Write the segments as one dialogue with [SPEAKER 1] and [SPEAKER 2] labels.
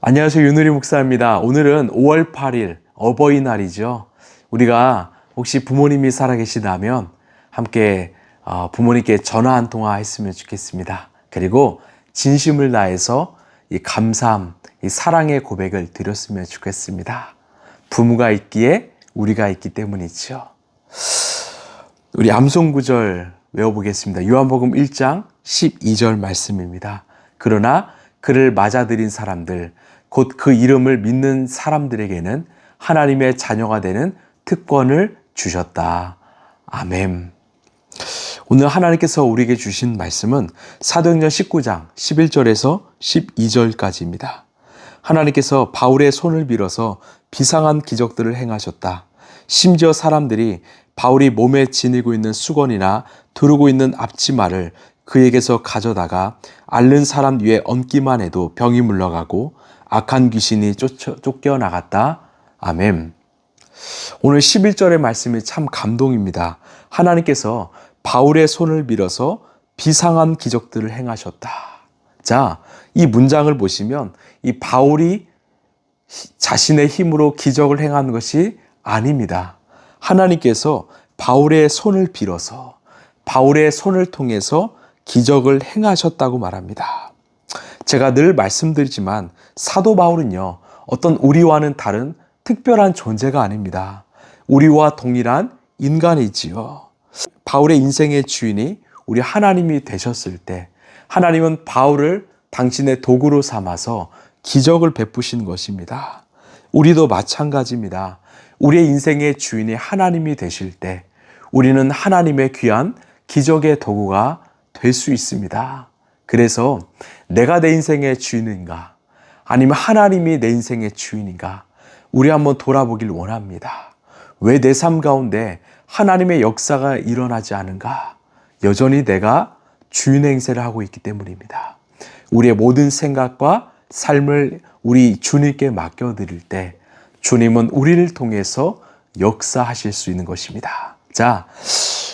[SPEAKER 1] 안녕하세요. 윤우리 목사입니다. 오늘은 5월 8일 어버이날이죠. 우리가 혹시 부모님이 살아계시다면 함께 부모님께 전화 한 통화 했으면 좋겠습니다. 그리고 진심을 다해서 이 감사함, 이 사랑의 고백을 드렸으면 좋겠습니다. 부모가 있기에 우리가 있기 때문이죠. 우리 암송 구절 외워보겠습니다. 요한복음 1장 12절 말씀입니다. 그러나 그를 맞아들인 사람들, 곧 그 이름을 믿는 사람들에게는 하나님의 자녀가 되는 특권을 주셨다. 아멘. 오늘 하나님께서 우리에게 주신 말씀은 사도행전 19장 11절에서 12절까지입니다. 하나님께서 바울의 손을 빌어서 비상한 기적들을 행하셨다. 심지어 사람들이 바울이 몸에 지니고 있는 수건이나 두르고 있는 앞치마를 그에게서 가져다가 앓는 사람 위에 얹기만 해도 병이 물러가고 악한 귀신이 쫓겨나갔다. 아멘. 오늘 11절의 말씀이 참 감동입니다. 하나님께서 바울의 손을 빌어서 비상한 기적들을 행하셨다. 자, 이 문장을 보시면 이 바울이 자신의 힘으로 기적을 행한 것이 아닙니다. 하나님께서 바울의 손을 빌어서 바울의 손을 통해서 기적을 행하셨다고 말합니다. 제가 늘 말씀드리지만 사도 바울은요, 어떤 우리와는 다른 특별한 존재가 아닙니다. 우리와 동일한 인간이지요. 바울의 인생의 주인이 우리 하나님이 되셨을 때 하나님은 바울을 당신의 도구로 삼아서 기적을 베푸신 것입니다. 우리도 마찬가지입니다. 우리의 인생의 주인이 하나님이 되실 때 우리는 하나님의 귀한 기적의 도구가 될 수 있습니다. 그래서 내가 내 인생의 주인인가? 아니면 하나님이 내 인생의 주인인가? 우리 한번 돌아보길 원합니다. 왜 내 삶 가운데 하나님의 역사가 일어나지 않은가? 여전히 내가 주인 행세를 하고 있기 때문입니다. 우리의 모든 생각과 삶을 우리 주님께 맡겨드릴 때 주님은 우리를 통해서 역사하실 수 있는 것입니다. 자,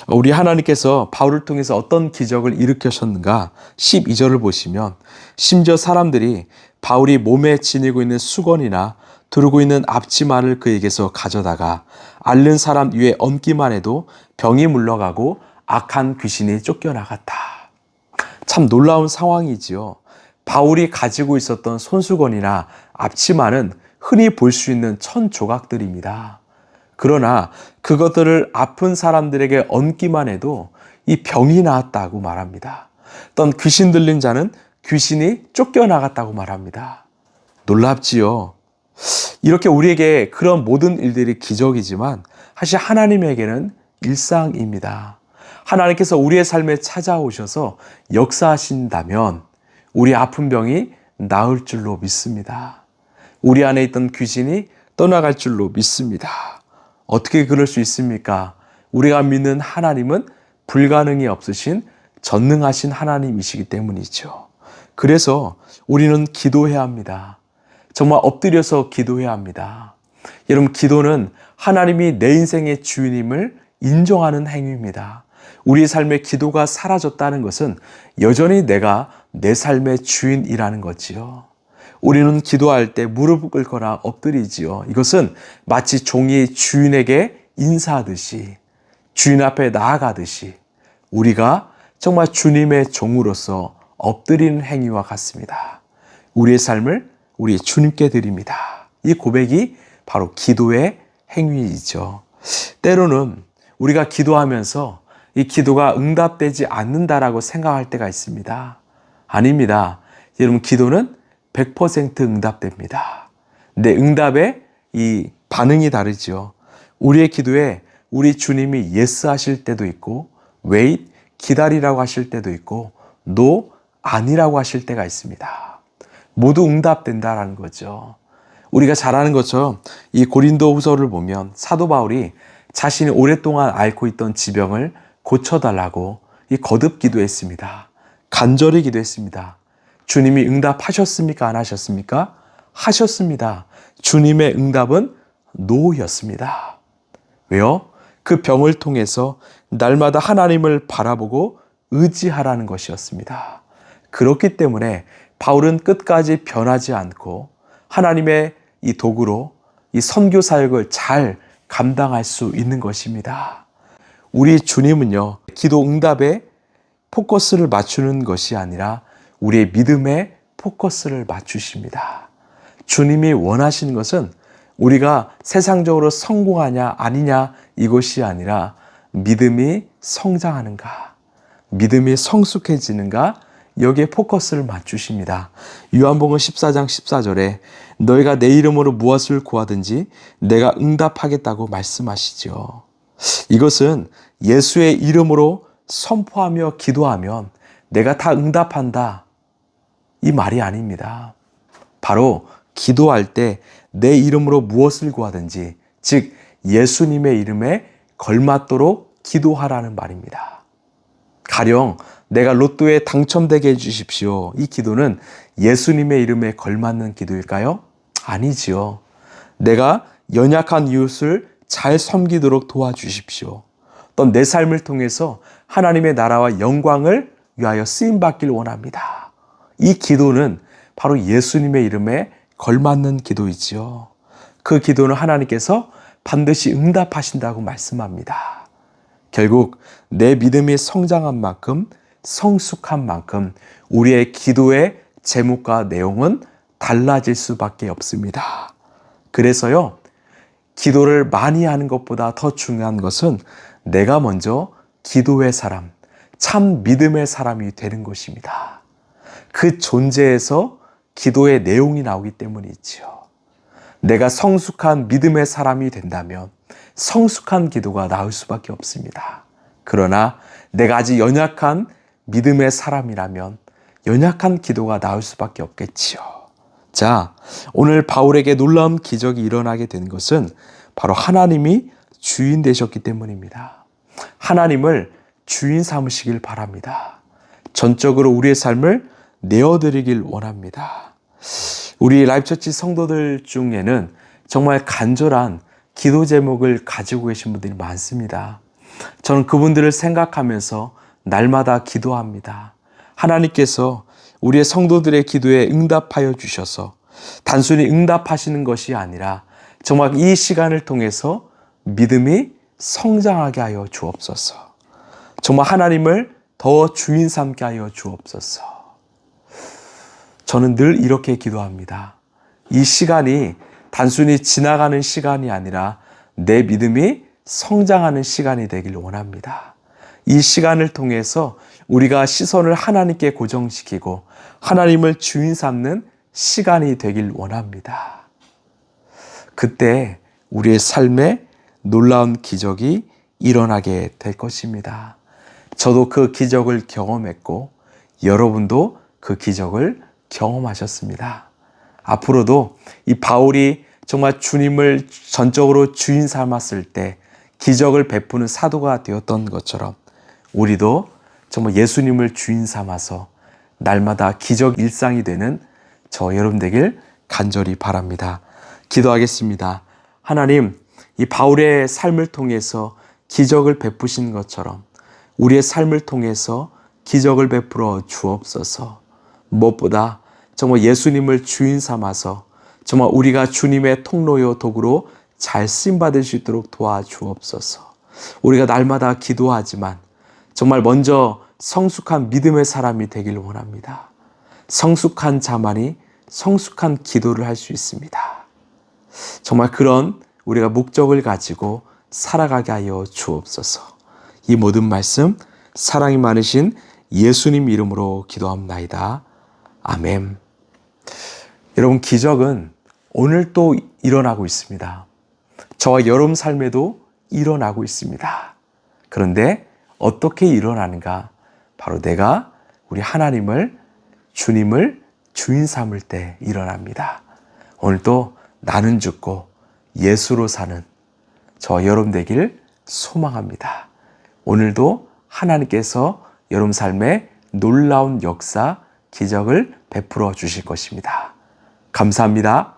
[SPEAKER 1] 우리 하나님께서 바울을 통해서 어떤 기적을 일으키셨는가? 12절을 보시면 심지어 사람들이 바울이 몸에 지니고 있는 수건이나 두르고 있는 앞치마를 그에게서 가져다가 앓는 사람 위에 얹기만 해도 병이 물러가고 악한 귀신이 쫓겨나갔다. 참 놀라운 상황이지요. 바울이 가지고 있었던 손수건이나 앞치마는 흔히 볼 수 있는 천 조각들입니다. 그러나 그것들을 아픈 사람들에게 얹기만 해도 이 병이 나았다고 말합니다. 어떤 귀신 들린 자는 귀신이 쫓겨나갔다고 말합니다. 놀랍지요. 이렇게 우리에게 그런 모든 일들이 기적이지만 사실 하나님에게는 일상입니다. 하나님께서 우리의 삶에 찾아오셔서 역사하신다면 우리 아픈 병이 나을 줄로 믿습니다. 우리 안에 있던 귀신이 떠나갈 줄로 믿습니다. 어떻게 그럴 수 있습니까? 우리가 믿는 하나님은 불가능이 없으신 전능하신 하나님이시기 때문이죠. 그래서 우리는 기도해야 합니다. 정말 엎드려서 기도해야 합니다. 여러분, 기도는 하나님이 내 인생의 주인임을 인정하는 행위입니다. 우리의 삶에 기도가 사라졌다는 것은 여전히 내가 내 삶의 주인이라는 거지요. 우리는 기도할 때 무릎을 꿇거나 엎드리지요. 이것은 마치 종이 주인에게 인사하듯이, 주인 앞에 나아가듯이 우리가 정말 주님의 종으로서 엎드리는 행위와 같습니다. 우리의 삶을 우리 주님께 드립니다. 이 고백이 바로 기도의 행위이죠. 때로는 우리가 기도하면서 이 기도가 응답되지 않는다라고 생각할 때가 있습니다. 아닙니다. 여러분, 기도는 100% 응답됩니다. 근데 응답의 이 반응이 다르죠. 우리의 기도에 우리 주님이 yes 하실 때도 있고, wait, 기다리라고 하실 때도 있고, no, 아니라고 하실 때가 있습니다. 모두 응답된다라는 거죠. 우리가 잘 아는 것처럼 이 고린도 후서를 보면 사도 바울이 자신이 오랫동안 앓고 있던 지병을 고쳐달라고 거듭 기도했습니다. 간절히 기도했습니다. 주님이 응답하셨습니까? 안 하셨습니까? 하셨습니다. 주님의 응답은 노였습니다. 왜요? 그 병을 통해서 날마다 하나님을 바라보고 의지하라는 것이었습니다. 그렇기 때문에 바울은 끝까지 변하지 않고 하나님의 이 도구로 이 선교 사역을 잘 감당할 수 있는 것입니다. 우리 주님은요, 기도 응답에 포커스를 맞추는 것이 아니라 우리의 믿음에 포커스를 맞추십니다. 주님이 원하시는 것은 우리가 세상적으로 성공하냐 아니냐 이것이 아니라 믿음이 성장하는가, 믿음이 성숙해지는가, 여기에 포커스를 맞추십니다. 요한복음 14장 14절에 너희가 내 이름으로 무엇을 구하든지 내가 응답하겠다고 말씀하시죠. 이것은 예수의 이름으로 선포하며 기도하면 내가 다 응답한다, 이 말이 아닙니다. 바로 기도할 때 내 이름으로 무엇을 구하든지, 즉 예수님의 이름에 걸맞도록 기도하라는 말입니다. 가령 내가 로또에 당첨되게 해주십시오, 이 기도는 예수님의 이름에 걸맞는 기도일까요? 아니지요. 내가 연약한 이웃을 잘 섬기도록 도와주십시오, 또 내 삶을 통해서 하나님의 나라와 영광을 위하여 쓰임받길 원합니다, 이 기도는 바로 예수님의 이름에 걸맞는 기도이지요. 그 기도는 하나님께서 반드시 응답하신다고 말씀합니다. 결국 내 믿음이 성장한 만큼, 성숙한 만큼 우리의 기도의 제목과 내용은 달라질 수밖에 없습니다. 그래서요, 기도를 많이 하는 것보다 더 중요한 것은 내가 먼저 기도의 사람, 참 믿음의 사람이 되는 것입니다. 그 존재에서 기도의 내용이 나오기 때문이지요. 내가 성숙한 믿음의 사람이 된다면 성숙한 기도가 나올 수밖에 없습니다. 그러나 내가 아직 연약한 믿음의 사람이라면 연약한 기도가 나올 수밖에 없겠지요. 자, 오늘 바울에게 놀라운 기적이 일어나게 된 것은 바로 하나님이 주인 되셨기 때문입니다. 하나님을 주인 삼으시길 바랍니다. 전적으로 우리의 삶을 내어드리길 원합니다. 우리 라이프처치 성도들 중에는 정말 간절한 기도 제목을 가지고 계신 분들이 많습니다. 저는 그분들을 생각하면서 날마다 기도합니다. 하나님께서 우리의 성도들의 기도에 응답하여 주셔서 단순히 응답하시는 것이 아니라 정말 이 시간을 통해서 믿음이 성장하게 하여 주옵소서. 정말 하나님을 더 주인 삼게 하여 주옵소서. 저는 늘 이렇게 기도합니다. 이 시간이 단순히 지나가는 시간이 아니라 내 믿음이 성장하는 시간이 되길 원합니다. 이 시간을 통해서 우리가 시선을 하나님께 고정시키고 하나님을 주인 삼는 시간이 되길 원합니다. 그때 우리의 삶에 놀라운 기적이 일어나게 될 것입니다. 저도 그 기적을 경험했고 여러분도 그 기적을 경험하셨습니다. 앞으로도 이 바울이 정말 주님을 전적으로 주인 삼았을 때 기적을 베푸는 사도가 되었던 것처럼 우리도 정말 예수님을 주인 삼아서 날마다 기적 일상이 되는 저 여러분 되길 간절히 바랍니다. 기도하겠습니다. 하나님, 이 바울의 삶을 통해서 기적을 베푸신 것처럼 우리의 삶을 통해서 기적을 베풀어 주옵소서. 무엇보다 정말 예수님을 주인 삼아서 정말 우리가 주님의 통로요 도구로 잘 쓰임받을 수 있도록 도와주옵소서. 우리가 날마다 기도하지만 정말 먼저 성숙한 믿음의 사람이 되길 원합니다. 성숙한 자만이 성숙한 기도를 할 수 있습니다. 정말 그런 우리가 목적을 가지고 살아가게 하여 주옵소서. 이 모든 말씀 사랑이 많으신 예수님 이름으로 기도합나이다. 아멘. 여러분, 기적은 오늘 또 일어나고 있습니다. 저와 여러분 삶에도 일어나고 있습니다. 그런데 어떻게 일어나는가? 바로 내가 우리 하나님을, 주님을 주인 삼을 때 일어납니다. 오늘도 나는 죽고 예수로 사는 저와 여러분 되길 소망합니다. 오늘도 하나님께서 여러분 삶에 놀라운 역사, 기적을 베풀어 주실 것입니다. 감사합니다.